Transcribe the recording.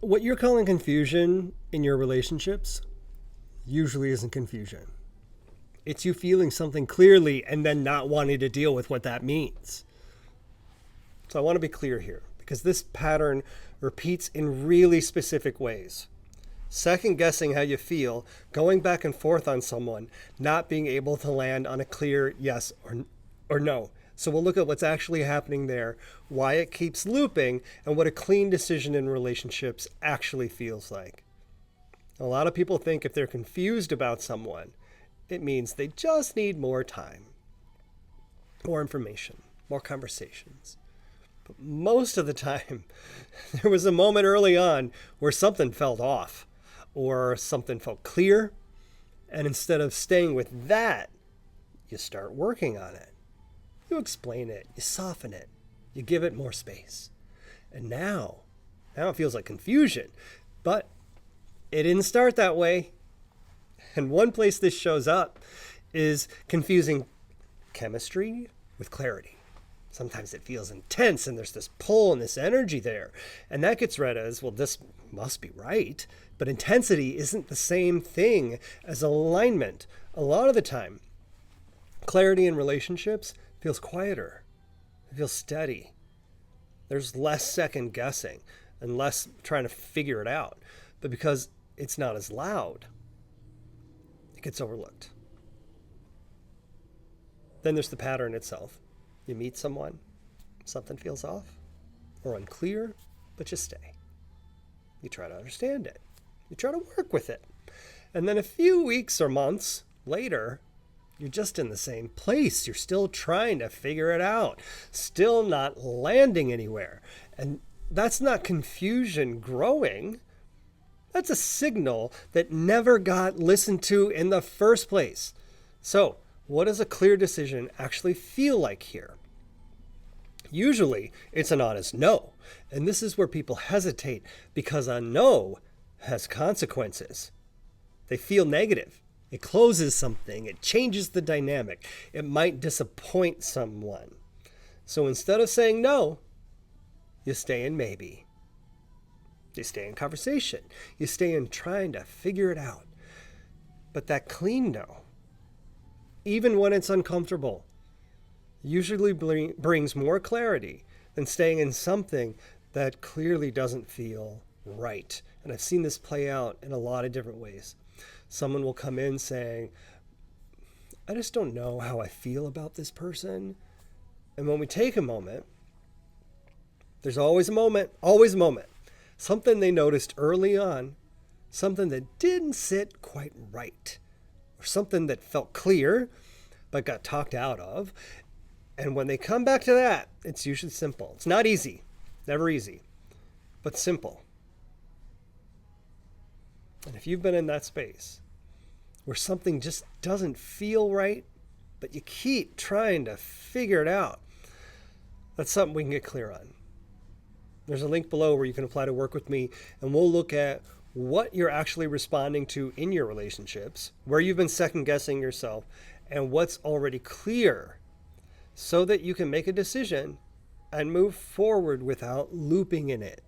What you're calling confusion in your relationships usually isn't confusion. It's you feeling something clearly and then not wanting to deal with what that means. So I want to be clear here because this pattern repeats in really specific ways. Second guessing how you feel, going back and forth on someone, not being able to land on a clear yes or no. So we'll look at what's actually happening there, why it keeps looping, and what a clean decision in relationships actually feels like. A lot of people think if they're confused about someone, it means they just need more time, more information, more conversations. But most of the time, there was a moment early on where something felt off or something felt clear. And instead of staying with that, you start working on it. You explain it, you soften it, you give it more space. And now it feels like confusion. But it didn't start that way. And one place this shows up is confusing chemistry with clarity. Sometimes it feels intense and there's this pull and this energy there. And that gets read as, well, this must be right. But intensity isn't the same thing as alignment. A lot of the time, clarity in relationships feels quieter. It feels steady. There's less second guessing and less trying to figure it out. But because it's not as loud, it gets overlooked. Then there's the pattern itself. You meet someone, something feels off or unclear, but you stay. You try to understand it. You try to work with it. And then a few weeks or months later, you're just in the same place. You're still trying to figure it out, still not landing anywhere. And that's not confusion growing. That's a signal that never got listened to in the first place. So, what does a clear decision actually feel like here? Usually, it's an honest no. And this is where people hesitate because a no has consequences. They feel negative. It closes something. It changes the dynamic. It might disappoint someone. So instead of saying no, you stay in maybe. You stay in conversation. You stay in trying to figure it out. But that clean no, even when it's uncomfortable, usually brings more clarity than staying in something that clearly doesn't feel right. And I've seen this play out in a lot of different ways. Someone will come in saying, I just don't know how I feel about this person. And when we take a moment, there's always a moment, something they noticed early on, something that didn't sit quite right, or something that felt clear but got talked out of. And when they come back to that, it's usually simple. It's not easy, never easy, but simple. And if you've been in that space where something just doesn't feel right, but you keep trying to figure it out, that's something we can get clear on. There's a link below where you can apply to work with me, and we'll look at what you're actually responding to in your relationships, where you've been second guessing yourself, and what's already clear so that you can make a decision and move forward without looping in it.